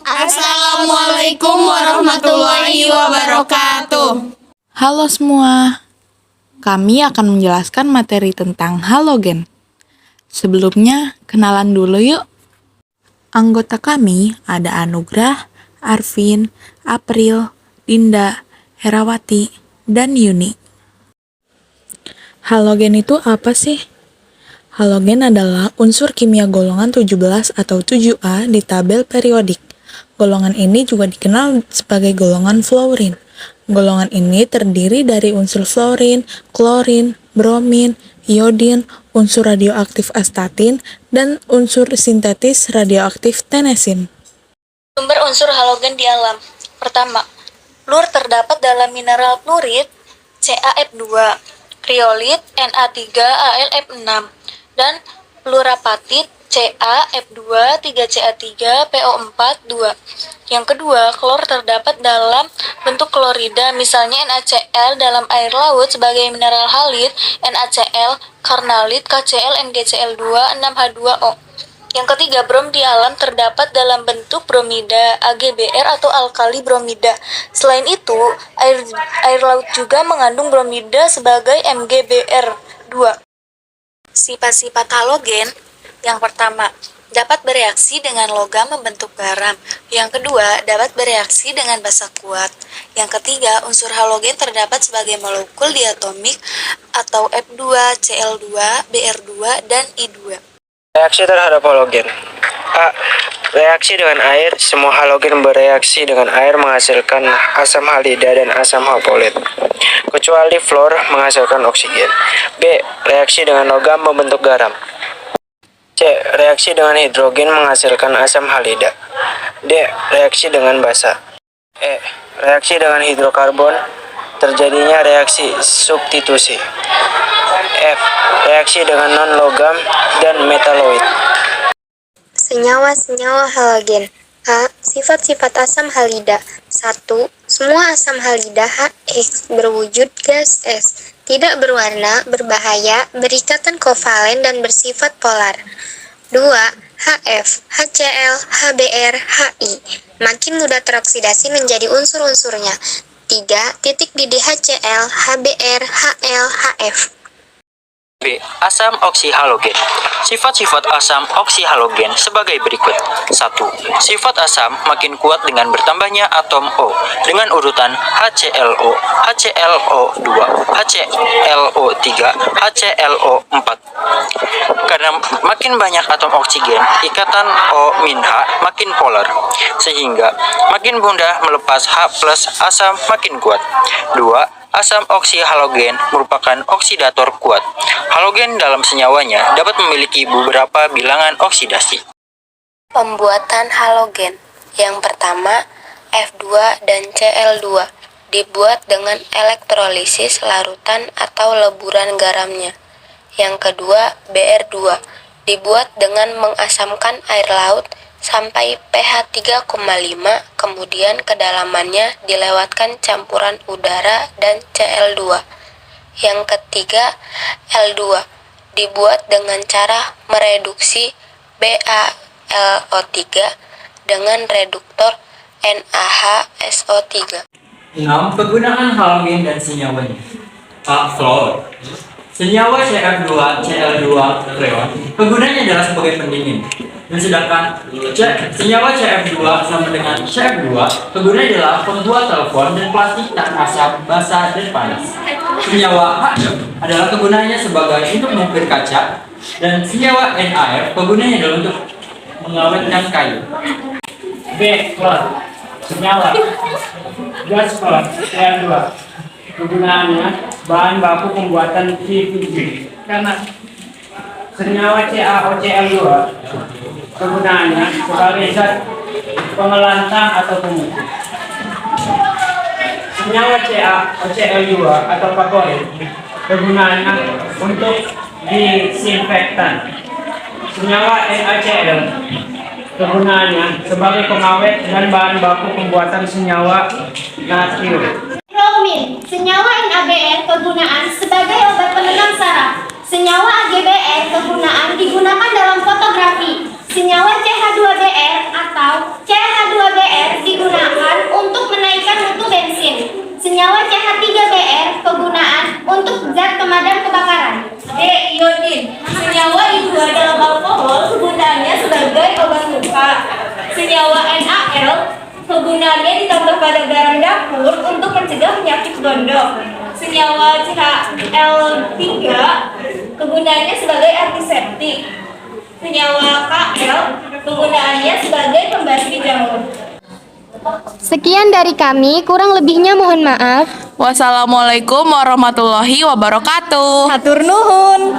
Assalamualaikum warahmatullahi wabarakatuh. Halo semua, kami akan menjelaskan materi tentang halogen. Sebelumnya, kenalan dulu yuk. Anggota kami ada Anugrah, Arvin, April, Dinda, Herawati, dan Yuni. Halogen itu apa sih? Halogen adalah unsur kimia golongan 17 atau 7A di tabel periodik. Golongan ini juga dikenal sebagai golongan fluorin. Golongan ini terdiri dari unsur fluorin, klorin, bromin, iodin, unsur radioaktif astatin, dan unsur sintetis radioaktif tenesin. Sumber unsur halogen di alam. Pertama, fluor terdapat dalam mineral fluorid CaF2, kriolit Na3Alf6, dan fluorapatit CaF2, 3Ca3, PO4, 2. Yang kedua, klor terdapat dalam bentuk klorida, misalnya NaCl dalam air laut sebagai mineral halid, NaCl, karnalit, KCl, NgCl2, 6H2O. Yang ketiga, brom di alam terdapat dalam bentuk bromida, AgBr atau alkali bromida. Selain itu, air laut juga mengandung bromida sebagai MgBr2. Sifat-sifat halogen. Yang pertama, dapat bereaksi dengan logam membentuk garam. Yang kedua, dapat bereaksi dengan basa kuat. Yang ketiga, unsur halogen terdapat sebagai molekul diatomik atau F2, Cl2, Br2, dan I2. Reaksi terhadap halogen. A. Reaksi dengan air. Semua halogen bereaksi dengan air menghasilkan asam halida dan asam halogen, kecuali fluor menghasilkan oksigen. B. Reaksi dengan logam membentuk garam. C. Reaksi dengan hidrogen menghasilkan asam halida. D. Reaksi dengan basa. E. Reaksi dengan hidrokarbon, terjadinya reaksi substitusi. F. Reaksi dengan non-logam dan metaloid. Senyawa-senyawa halogen. A. Sifat-sifat asam halida. 1. Semua asam halida HX berwujud gas S, tidak berwarna, berbahaya, berikatan kovalen dan bersifat polar. 2. HF, HCl, HBr, HI makin mudah teroksidasi menjadi unsur-unsurnya. 3. Titik didih HCl, HBr, HL, HF. B. Asam oksihalogen. Sifat-sifat asam oksihalogen sebagai berikut. 1. Sifat asam makin kuat dengan bertambahnya atom O dengan urutan HClO, HClO2, HClO3, HClO4. Karena makin banyak atom oksigen, ikatan O-H makin polar, sehingga makin mudah melepas H+ asam makin kuat. 2. Asam oksihalogen merupakan oksidator kuat. Halogen dalam senyawanya dapat memiliki beberapa bilangan oksidasi. Pembuatan halogen. Yang pertama, F2 dan Cl2 dibuat dengan elektrolisis larutan atau leburan garamnya. Yang kedua, Br2 dibuat dengan mengasamkan air laut sampai pH 3,5, kemudian kedalamannya dilewatkan campuran udara dan Cl2. Yang ketiga, L2 dibuat dengan cara mereduksi BaLO3 dengan reduktor NaHSO3. 6. Kegunaan halogen dan senyawanya. A. Fluor. Senyawa CF2, Cl2, freon, kegunaannya adalah sebagai pendingin. Dan sedangkan senyawa CF2 sama dengan CF2, kegunaannya adalah pembuat telepon dan plastik tahan asap, basah, dan panas. Senyawa HF adalah kegunaannya sebagai untuk mengukir kaca, dan senyawa NaF kegunaannya adalah untuk mengawetkan kayu. B. Klor. Senyawa gas klor Cl2. Kegunaannya bahan baku pembuatan PVC. Karena senyawa CaOCl2 kegunaannya sebagai zat pengelantang atau pemutih. Senyawa CaOCl2 atau favorit kegunaannya untuk disinfektan. Senyawa NaCl kegunaannya sebagai pengawet dan bahan baku pembuatan senyawa natrium. Bromin, senyawa NaBr kegunaan sebagai obat penenang saraf. Senyawa AgBr kegunaan digunakan dalam fotografi. Senyawa CH2Br atau CH2Br kegunaannya ditambah pada barang dapur untuk mencegah penyakit gondok. Senyawa CHL3 kegunaannya sebagai antiseptik. Senyawa KL kegunaannya sebagai pembasmi jamur. Sekian dari kami, kurang lebihnya mohon maaf. Wassalamualaikum warahmatullahi wabarakatuh. Hatur nuhun.